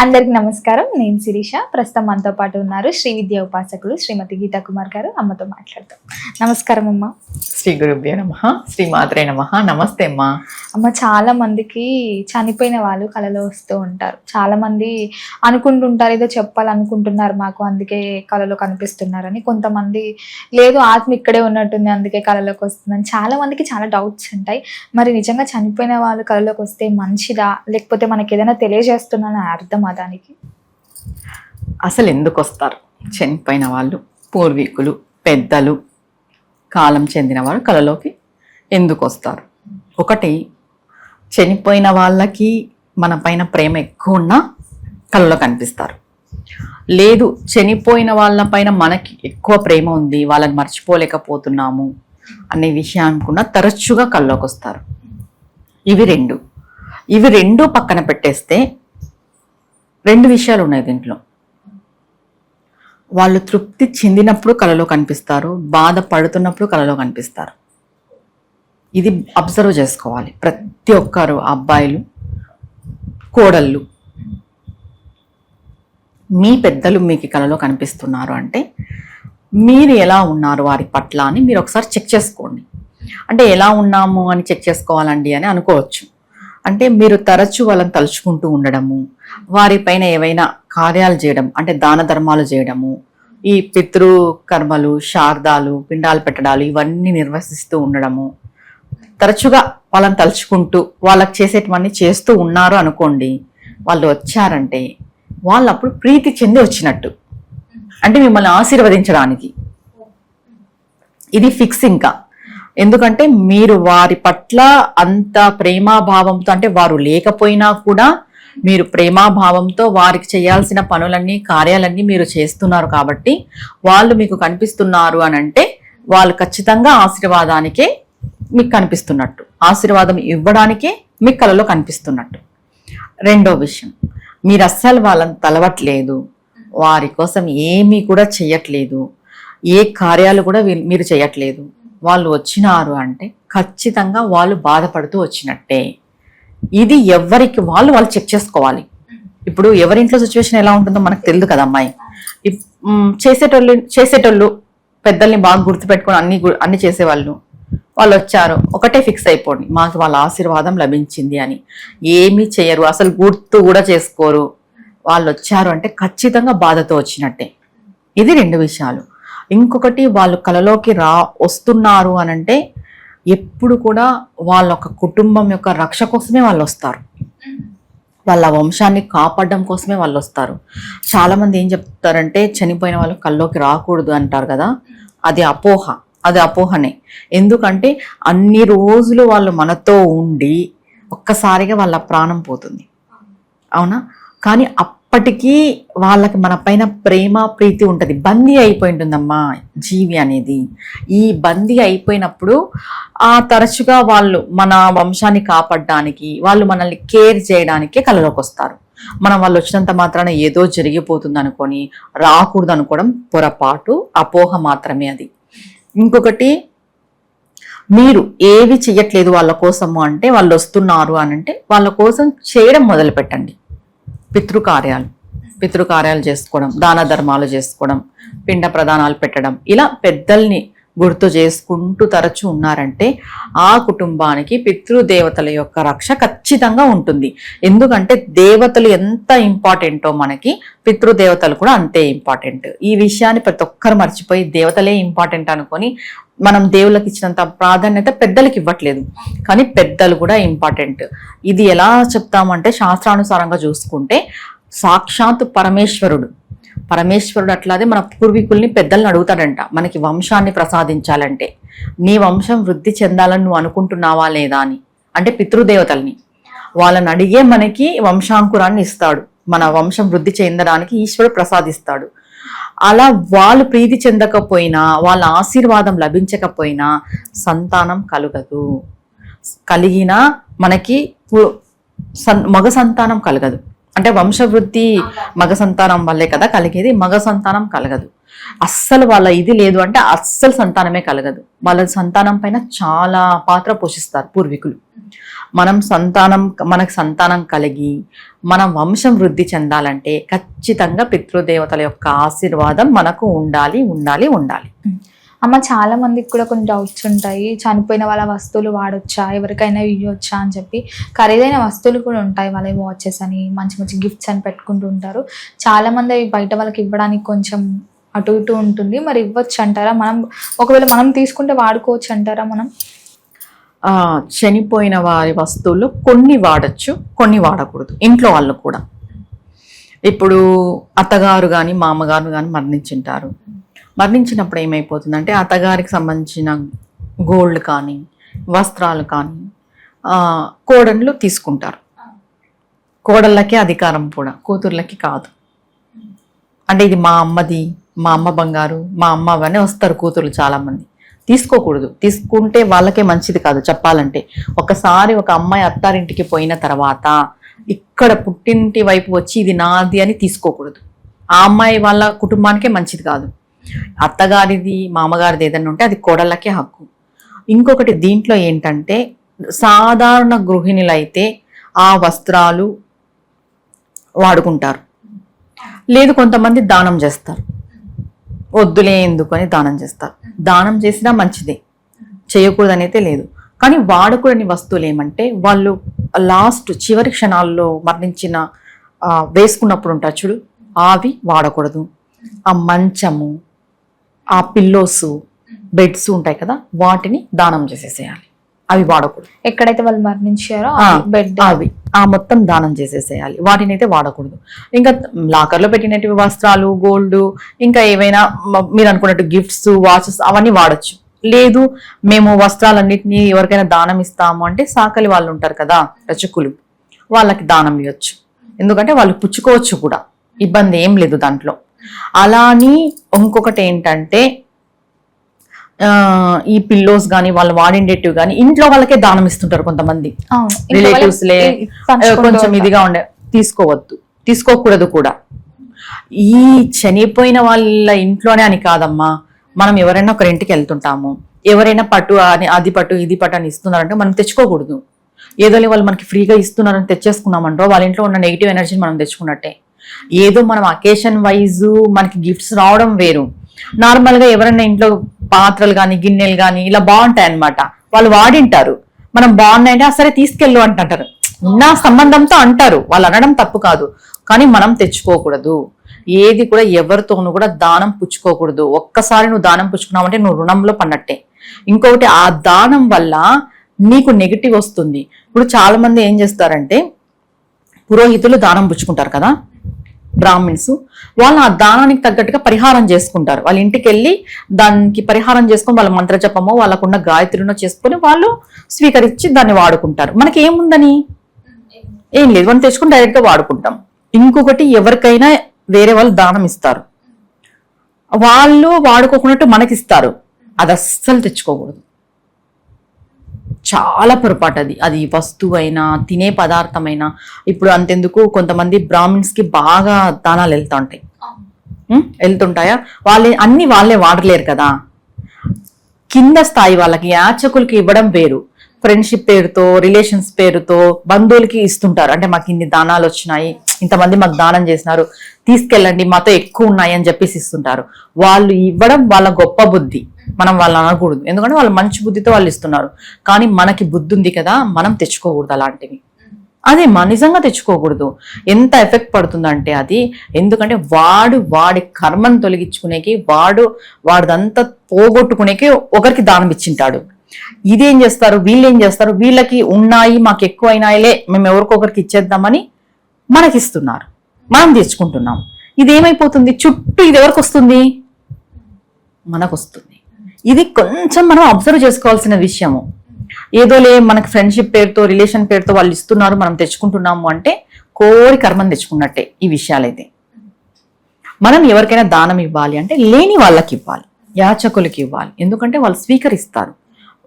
అందరికి నమస్కారం. నేను శిరీష. ప్రస్తుతం మనతో పాటు ఉన్నారు శ్రీ విద్యా ఉపాసకులు శ్రీమతి గీతా కుమార్ గారు. అమ్మతో మాట్లాడతాం. నమస్కారం అమ్మ. శ్రీ గురుభ్యో నమః. శ్రీ మాత్రే నమః. నమస్తే అమ్మా. అమ్మ, చాలా మందికి చనిపోయిన వాళ్ళు కలలో వస్తూ ఉంటారు. చాలా మంది అనుకుంటుంటారు ఏదో చెప్పాలనుకుంటున్నారు మాకు, అందుకే కలలో కనిపిస్తున్నారని. కొంతమంది లేదు ఆత్మ ఇక్కడే ఉన్నట్టుంది అందుకే కలలోకి వస్తుందని. చాలా మందికి చాలా డౌట్స్ ఉంటాయి. మరి నిజంగా చనిపోయిన వాళ్ళు కలలోకి వస్తే మంచిదా, లేకపోతే మనకి ఏదైనా తెలియజేస్తున్నానని అర్థం దానికి? అసలు ఎందుకు వస్తారు చనిపోయిన వాళ్ళు? పూర్వీకులు, పెద్దలు, కాలం చెందిన వారు కలలోకి ఎందుకు వస్తారు? ఒకటి, చనిపోయిన వాళ్ళకి మన పైన ప్రేమ ఎక్కువ ఉన్నా కలలో కనిపిస్తారు. లేదు, చనిపోయిన వాళ్ళ పైన మనకి ఎక్కువ ప్రేమ ఉంది, వాళ్ళని మర్చిపోలేకపోతున్నాము అనే విషయాన్ని కూడా తరచుగా కల్లోకి వస్తారు. ఇవి రెండు పక్కన పెట్టేస్తే రెండు విషయాలు ఉన్నాయి దీంట్లో. వాళ్ళు తృప్తి చెందినప్పుడు కలలో కనిపిస్తారు, బాధపడుతున్నప్పుడు కలలో కనిపిస్తారు. ఇది అబ్జర్వ్ చేసుకోవాలి ప్రతి ఒక్కరు. అబ్బాయిలు, కోడళ్ళు, మీ పెద్దలు మీకు కలలో కనిపిస్తున్నారు అంటే మీరు ఎలా ఉన్నారు వారి పట్ల అని మీరు ఒకసారి చెక్ చేసుకోండి. అంటే ఎలా ఉన్నాము అని చెక్ చేసుకోవాలండి అని అనుకోవచ్చు. అంటే మీరు తరచూ వాళ్ళని తలుచుకుంటూ ఉండడము, వారిపైన ఏవైనా కార్యాలు చేయడం, అంటే దాన ధర్మాలు చేయడము, ఈ పితృ కర్మలు, శారదాలు, పిండాలు పెట్టడాలు ఇవన్నీ నిర్వహిస్తూ ఉండడము, తరచుగా వాళ్ళని తలుచుకుంటూ వాళ్ళకి చేసేటివన్నీ చేస్తూ ఉన్నారు అనుకోండి. వాళ్ళు వచ్చారంటే వాళ్ళు అప్పుడు ప్రీతి చెంది వచ్చినట్టు, అంటే మిమ్మల్ని ఆశీర్వదించడానికి. ఇది ఫిక్స్. ఇంకా ఎందుకంటే మీరు వారి పట్ల అంత ప్రేమాభావంతో, అంటే వారు లేకపోయినా కూడా మీరు ప్రేమాభావంతో వారికి చేయాల్సిన పనులన్నీ, కార్యాలన్నీ మీరు చేస్తున్నారు కాబట్టి వాళ్ళు మీకు కనిపిస్తున్నారు అని అంటే వాళ్ళు ఖచ్చితంగా ఆశీర్వాదానికే మీకు కనిపిస్తున్నట్టు, ఆశీర్వాదం ఇవ్వడానికే మీకు కలలో కనిపిస్తున్నట్టు. రెండో విషయం, మీరు అస్సలు వాళ్ళని తలవట్లేదు, వారి కోసం ఏమీ కూడా చెయ్యట్లేదు, ఏ కార్యాలు కూడా మీరు చేయట్లేదు. వాళ్ళు వచ్చినారు అంటే ఖచ్చితంగా వాళ్ళు బాధపడుతూ వచ్చినట్టే. ఇది ఎవరికి వాళ్ళు చెక్ చేసుకోవాలి. ఎవరింట్లో సిచ్యువేషన్ ఎలా ఉంటుందో మనకు తెలియదు కదా అమ్మాయి. చేసేటోళ్ళు పెద్దల్ని బాగా గుర్తుపెట్టుకొని అన్ని చేసేవాళ్ళు. వాళ్ళు వచ్చారు, ఒకటే ఫిక్స్ అయిపోండి, మాకు వాళ్ళ ఆశీర్వాదం లభించింది అని. ఏమీ చేయరు, అసలు గుర్తు కూడా చేసుకోరు. వాళ్ళు వచ్చారు అంటే ఖచ్చితంగా బాధతో వచ్చినట్టే. ఇది రెండు విషయాలు. ఇంకొకటి, వాళ్ళు కలలోకి వస్తున్నారు అనంటే ఎప్పుడు కూడా వాళ్ళ ఒక కుటుంబం యొక్క రక్ష కోసమే వాళ్ళు వస్తారు, వాళ్ళ వంశాన్ని కాపాడడం కోసమే వాళ్ళు వస్తారు. చాలా మంది ఏం చెప్తారంటే చనిపోయిన వాళ్ళు కల్లోకి రాకూడదు అంటారు కదా, అది అపోహనే. ఎందుకంటే అన్ని రోజులు వాళ్ళు మనతో ఉండి ఒక్కసారిగా వాళ్ళ ప్రాణం పోతుంది, అవునా? కానీ అప్పటికీ వాళ్ళకి మన పైన ప్రేమ, ప్రీతి ఉంటుంది. బందీ అయిపోయి ఉంటుందమ్మా జీవి అనేది. ఈ బందీ అయిపోయినప్పుడు తరచుగా వాళ్ళు మన వంశాన్ని కాపాడడానికి, వాళ్ళు మనల్ని కేర్ చేయడానికే కలలోకి వస్తారు. మనం వాళ్ళు వచ్చినంత మాత్రాన ఏదో జరిగిపోతుంది అనుకొని రాకూడదు అనుకోవడం పొరపాటు, అపోహ మాత్రమే అది. ఇంకొకటి, మీరు ఏవి చెయ్యట్లేదు వాళ్ళ కోసము అంటే, వాళ్ళు వస్తున్నారు అని అంటే వాళ్ళ కోసం చేయడం మొదలు పెట్టండి. పితృకార్యాలు చేసుకోవడం, దాన ధర్మాలు చేసుకోవడం, పిండ ప్రదానాలు పెట్టడం, ఇలా పెద్దల్ని గుర్తు చేసుకుంటూ తరచూ ఉన్నారంటే ఆ కుటుంబానికి పితృదేవతల యొక్క రక్ష ఖచ్చితంగా ఉంటుంది. ఎందుకంటే దేవతలు ఎంత ఇంపార్టెంటో మనకి పితృదేవతలు కూడా అంతే ఇంపార్టెంట్. ఈ విషయాన్ని ప్రతి ఒక్కరు మర్చిపోయి దేవతలే ఇంపార్టెంట్ అనుకొని మనం దేవుళ్ళకి ఇచ్చినంత ప్రాధాన్యత పెద్దలకి ఇవ్వట్లేదు. కానీ పెద్దలు కూడా ఇంపార్టెంట్. ఇది ఎలా చెప్తామంటే శాస్త్రానుసారంగా చూసుకుంటే సాక్షాత్ పరమేశ్వరుడు అట్లాగే మన పూర్వీకుల్ని పెద్దల్ని అడుగుతాడంట, మనకి వంశాన్ని ప్రసాదించాలంటే నీ వంశం వృద్ధి చెందాలని నువ్వు అనుకుంటున్నావా లేదా అని. అంటే పితృదేవతల్ని వాళ్ళని అడిగే మనకి వంశాంకురాన్ని ఇస్తాడు, మన వంశం వృద్ధి చెందడానికి ఈశ్వరుడు ప్రసాదిస్తాడు. అలా వాళ్ళు ప్రీతి చెందకపోయినా, వాళ్ళ ఆశీర్వాదం లభించకపోయినా సంతానం కలగదు. కలిగినా మనకి మగ సంతానం కలగదు. అంటే వంశవృద్ధి మగ సంతానం వల్లే కదా కలిగేది, మగ సంతానం కలగదు. అస్సలు వాళ్ళ ఇది లేదు అంటే అస్సలు సంతానమే కలగదు. వాళ్ళ సంతానం పైన చాలా పాత్ర పోషిస్తారు పూర్వీకులు. మనకు సంతానం కలిగి మన వంశం వృద్ధి చెందాలంటే ఖచ్చితంగా పితృదేవతల యొక్క ఆశీర్వాదం మనకు ఉండాలి ఉండాలి ఉండాలి. అమ్మ, చాలా మందికి కూడా కొన్ని డౌట్స్ ఉంటాయి. చనిపోయిన వాళ్ళ వస్తువులు వాడొచ్చా, ఎవరికైనా ఇవ్వచ్చా అని చెప్పి. ఖరీదైన వస్తువులు కూడా ఉంటాయి, వాళ్ళ వాచెస్ అని, మంచి మంచి గిఫ్ట్స్ అని పెట్టుకుంటూ ఉంటారు. చాలా మంది అవి బయట వాళ్ళకి ఇవ్వడానికి కొంచెం అటు ఇటు ఉంటుంది. మరి ఇవ్వచ్చు అంటారా? ఒకవేళ మనం తీసుకుంటే వాడుకోవచ్చు అంటారా? మనం చనిపోయిన వారి వస్తువులు కొన్ని వాడచ్చు, కొన్ని వాడకూడదు. ఇంట్లో వాళ్ళు కూడా, ఇప్పుడు అత్తగారు కానీ మామగారు కానీ మరణించుంటారు. మరణించినప్పుడు ఏమైపోతుందంటే అత్తగారికి సంబంధించిన గోల్డ్ కానీ వస్త్రాలు కానీ కోడళ్ళు తీసుకుంటారు. కోడళ్ళకి అధికారం కూడా, కూతుర్లకి కాదు. అంటే ఇది మా అమ్మది, మా అమ్మ బంగారు, మా అమ్మ అవన్నీ వస్తారు కూతుర్లు చాలామంది. తీసుకోకూడదు. తీసుకుంటే వాళ్ళకే మంచిది కాదు చెప్పాలంటే. ఒకసారి ఒక అమ్మాయి అత్తారింటికి పోయిన తర్వాత ఇక్కడ పుట్టింటి వైపు వచ్చి ఇది నాది అని తీసుకోకూడదు. ఆ అమ్మాయి వాళ్ళ కుటుంబానికే మంచిది కాదు. అత్తగారిది మామగారిది ఏదైనా ఉంటే అది కోడళ్ళకే హక్కు. ఇంకొకటి దీంట్లో ఏంటంటే సాధారణ గృహిణులైతే ఆ వస్త్రాలు వాడుకుంటారు. లేదు కొంతమంది దానం చేస్తారు, వద్దులే ఎందుకు అని దానం చేస్తారు. దానం చేసినా మంచిదే, చేయకూడదని అయితే లేదు. కానీ వాడకూడని వస్తువులు ఏమంటే వాళ్ళు లాస్ట్ చివరి క్షణాల్లో మరణించిన వేసుకున్నప్పుడు ఉంటారు చూడు, అవి వాడకూడదు. ఆ మంచము, ఆ పిల్లోస్, బెడ్స్ ఉంటాయి కదా, వాటిని దానం చేసేసేయాలి. అవి వాడకూడదు. ఎక్కడైతే వాళ్ళు మరణించారో బెడ్ అవి మొత్తం దానం చేసేసేయాలి. వాటిని అయితే వాడకూడదు. ఇంకా లాకర్లో పెట్టినట్టు వస్త్రాలు, గోల్డ్, ఇంకా ఏవైనా మీరు అనుకున్నట్టు గిఫ్ట్స్, వాచెస్ అవన్నీ వాడచ్చు. లేదు మేము వస్త్రాలన్నింటినీ ఎవరికైనా దానం ఇస్తాము అంటే సాకలి వాళ్ళు ఉంటారు కదా, రచకులు, వాళ్ళకి దానం ఇవ్వచ్చు. ఎందుకంటే వాళ్ళు పుచ్చుకోవచ్చు కూడా, ఇబ్బంది ఏం లేదు దాంట్లో. అలాని ఇంకొకటి ఏంటంటే ఈ పిల్లోస్ కానీ వాళ్ళు వాడిండేటివి కానీ ఇంట్లో వాళ్ళకే దానం ఇస్తుంటారు కొంతమంది రిలేటివ్స్ లే, కొంచెం ఇదిగా ఉండే తీసుకోవద్దు, తీసుకోకూడదు కూడా. ఈ చనిపోయిన వాళ్ళ ఇంట్లోనే అని కాదమ్మా, మనం ఎవరైనా ఒకరి ఇంటికి వెళ్తుంటాము, ఎవరైనా పట్టు అని అది పట్టు ఇది పట్టు అని ఇస్తున్నారంటే మనం తెచ్చుకోకూడదు. ఏదో వాళ్ళు మనకి ఫ్రీగా ఇస్తున్నారని తెచ్చేసుకున్నామంటో వాళ్ళ ఇంట్లో ఉన్న నెగిటివ్ ఎనర్జీని మనం తెచ్చుకున్నట్టే. ఏదో మనం అకేషన్ వైజ్ మనకి గిఫ్ట్స్ రావడం వేరు. నార్మల్ గా ఎవరైనా ఇంట్లో పాత్రలు కానీ గిన్నెలు కానీ ఇలా బాగుంటాయి అనమాట, వాళ్ళు వాడింటారు, మనం బాగున్నాయంటే సరే తీసుకెళ్ళు అంటారు, ఉన్న సంబంధంతో అంటారు, వాళ్ళు అనడం తప్పు కాదు. కానీ మనం తెచ్చుకోకూడదు. ఏది కూడా ఎవరితోనూ కూడా దానం పుచ్చుకోకూడదు. ఒక్కసారి నువ్వు దానం పుచ్చుకున్నావంటే నువ్వు రుణంలో పన్నట్టే. ఇంకొకటి, ఆ దానం వల్ల నీకు నెగిటివ్ వస్తుంది. ఇప్పుడు చాలా మంది ఏం చేస్తారంటే పురోహితులు దానం పుచ్చుకుంటారు కదా, బ్రాహ్మిన్స్, వాళ్ళు ఆ దానానికి తగ్గట్టుగా పరిహారం చేసుకుంటారు. వాళ్ళ ఇంటికి వెళ్ళి దానికి పరిహారం చేసుకొని వాళ్ళ మంత్రజపమో వాళ్ళకున్న గాయత్రినో చేసుకొని వాళ్ళు స్వీకరించి దాన్ని వాడుకుంటారు. మనకి ఏముందని ఏం లేదు, మనం తెచ్చుకుని డైరెక్ట్ గా వాడుకుంటాం. ఇంకొకటి, ఎవరికైనా వేరే వాళ్ళు దానం ఇస్తారు, వాళ్ళు వాడుకోకున్నట్టు మనకిస్తారు, అది అస్సలు తెచ్చుకోకూడదు. చాలా పొరపాటు అది. అది వస్తువు అయినా తినే పదార్థమైనా. ఇప్పుడు అంతెందుకు కొంతమంది బ్రాహ్మిన్స్ కి బాగా దానాలు వెళ్తుంటాయా, వాళ్ళే వాడలేరు కదా. కింద స్థాయి వాళ్ళకి యాచకులకి ఇవ్వడం వేరు. ఫ్రెండ్షిప్ పేరుతో, రిలేషన్స్ పేరుతో బంధువులకి ఇస్తుంటారు. అంటే మాకు ఇన్ని దానాలు వచ్చినాయి, ఇంతమంది మాకు దానం చేసినారు, తీసుకెళ్ళండి మాతో ఎక్కువ ఉన్నాయి అని చెప్పేసి ఇస్తుంటారు. వాళ్ళు ఇవ్వడం వాళ్ళ గొప్ప బుద్ధి, మనం వాళ్ళు అనకూడదు. ఎందుకంటే వాళ్ళు మంచి బుద్ధితో వాళ్ళు ఇస్తున్నారు. కానీ మనకి బుద్ధి ఉంది కదా, మనం తెచ్చుకోకూడదు అలాంటివి. అదే నిజంగా తెచ్చుకోకూడదు. ఎంత ఎఫెక్ట్ పడుతుందంటే అది, ఎందుకంటే వాడి కర్మను తొలగించుకునేకి, వాడిదంతా పోగొట్టుకునేకి ఒకరికి దానం ఇచ్చింటాడు. ఇదేం చేస్తారు, వీళ్ళేం చేస్తారు, వీళ్ళకి ఉన్నాయి మాకు ఎక్కువ అయినాయిలే మేము ఎవరికొకరికి ఇచ్చేద్దామని మనకిస్తున్నారు, మనం తెచ్చుకుంటున్నాం. ఇదేమైపోతుంది, చుట్టూ ఇది ఎవరికి వస్తుంది, మనకు వస్తుంది. ఇది కొంచెం మనం అబ్జర్వ్ చేసుకోవాల్సిన విషయము. ఏదోలే మనకి ఫ్రెండ్షిప్ పేరుతో, రిలేషన్ పేరుతో వాళ్ళు ఇస్తున్నారు, మనం తెచ్చుకుంటున్నాము అంటే కోరి కర్మం తెచ్చుకున్నట్టే. ఈ విషయాలైతే మనం ఎవరికైనా దానం ఇవ్వాలి అంటే లేని వాళ్ళకి ఇవ్వాలి, యాచకులకి ఇవ్వాలి. ఎందుకంటే వాళ్ళు స్వీకరిస్తారు.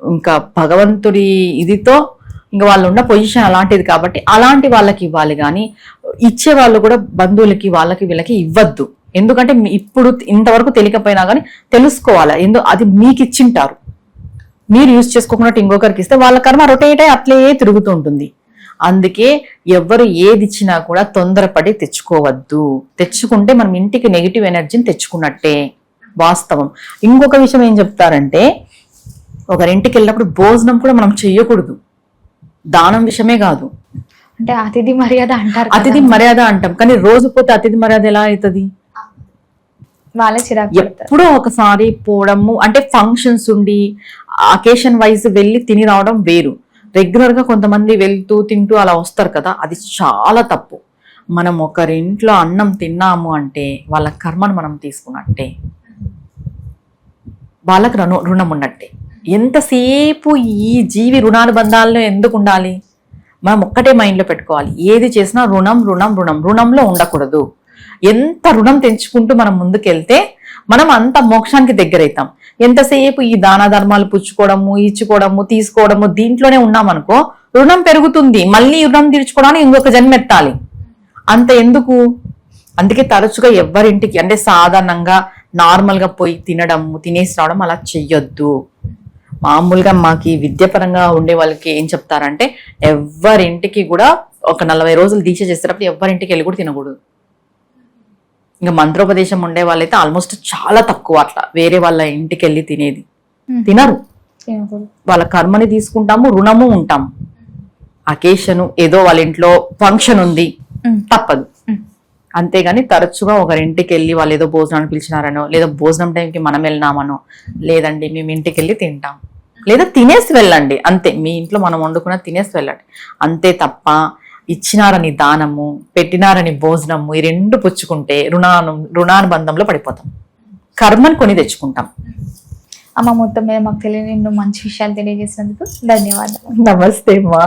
ఇంకా భగవంతుడి ఇదితో ఇంకా వాళ్ళు ఉన్న పొజిషన్ అలాంటిది కాబట్టి అలాంటి వాళ్ళకి ఇవ్వాలి. కానీ ఇచ్చే వాళ్ళు కూడా బంధువులకి వాళ్ళకి వీళ్ళకి ఇవ్వద్దు. ఎందుకంటే ఇప్పుడు ఇంతవరకు తెలియకపోయినా కానీ తెలుసుకోవాలి, అది మీకు ఇచ్చింటారు, మీరు యూజ్ చేసుకోకుండా ఇంకొకరికి ఇస్తే వాళ్ళ కర్మ రొటేట్ అయ్యి అట్లే తిరుగుతూ ఉంటుంది. అందుకే ఎవరు ఏది ఇచ్చినా కూడా తొందరపడి తెచ్చుకోవద్దు. తెచ్చుకుంటే మనం ఇంటికి నెగిటివ్ ఎనర్జీని తెచ్చుకున్నట్టే, వాస్తవం. ఇంకొక విషయం ఏం చెప్తారంటే, ఒకరింటికి వెళ్ళినప్పుడు భోజనం కూడా మనం చెయ్యకూడదు. దానం విషయమే కాదు, అంటే అతిథి మర్యాద అంటారు కదా. అతిథి మర్యాద అంటాం, కానీ రోజు పోతే అతిథి మర్యాద ఎలా అవుతుంది? వాళ్ళే చిరాకు పడతారు. ఎప్పుడో ఒకసారి పోవడము అంటే ఫంక్షన్స్ ఉండి అకేషన్ వైజ్ వెళ్ళి తిని రావడం వేరు. రెగ్యులర్ గా కొంతమంది వెళ్తూ తింటూ అలా వస్తారు కదా, అది చాలా తప్పు. మనం ఒకరింట్లో అన్నం తిన్నాము అంటే వాళ్ళ కర్మను మనం తీసుకున్నట్టే, వాళ్ళకి రుణం ఉన్నట్టే. ఎంతసేపు ఈ జీవి రుణానుబంధాల్లో ఎందుకు ఉండాలి? మనం ఒక్కటే మైండ్లో పెట్టుకోవాలి, ఏది చేసినా రుణం రుణం రుణం, రుణంలో ఉండకూడదు. ఎంత రుణం తెంచుకుంటూ మనం ముందుకెళ్తే మనం అంత మోక్షానికి దగ్గరవుతాం. ఎంతసేపు ఈ దాన ధర్మాలు పుచ్చుకోవడము, ఇచ్చుకోవడము, తీసుకోవడము, దీంట్లోనే ఉన్నామనుకో రుణం పెరుగుతుంది. మళ్ళీ రుణం తీర్చుకోవడానికి ఇంకొక జన్మ ఎత్తాలి. అంత ఎందుకు? అందుకే తరచుగా ఎవరింటికి అంటే సాధారణంగా నార్మల్ గా పోయి తినడము, తినేసి రావడం అలా చెయ్యొద్దు. మామూలుగా మాకు ఈ విద్యాపరంగా ఉండే వాళ్ళకి ఏం చెప్తారంటే, ఎవరింటికి కూడా ఒక 40 రోజులు దీక్ష చేసేటప్పుడు ఎవరింటికి వెళ్ళి కూడా తినకూడదు. ఇంకా మంత్రోపదేశం ఉండే వాళ్ళైతే ఆల్మోస్ట్ చాలా తక్కువ అట్లా వేరే వాళ్ళ ఇంటికి వెళ్ళి తినేది, తినరు. వాళ్ళ కర్మని తీసుకుంటాము, రుణము ఉంటాము. అకేషను ఏదో వాళ్ళ ఇంట్లో ఫంక్షన్ ఉంది, తప్పదు. అంతేగాని తరచుగా ఒకరింటికి వెళ్ళి వాళ్ళు ఏదో భోజనాన్ని పిలిచినారనో, లేదా భోజనం టైంకి మనం వెళ్ళినామనో, లేదండి మేము ఇంటికి వెళ్ళి తింటాం, లేదా తినేసి వెళ్ళండి అంతే. మీ ఇంట్లో మనం వండుకున్న తినేసి వెళ్ళండి అంతే తప్ప ఇచ్చినారని దానము, పెట్టినారని భోజనము, ఈ రెండు పుచ్చుకుంటే రుణానుబంధంలో పడిపోతాం, కర్మని కొని తెచ్చుకుంటాం. అమ్మ మొత్తం మీద మాకు తెలియని ఎన్నో మంచి విషయాలు తెలియజేసినందుకు ధన్యవాదాలు. నమస్తే అమ్మా.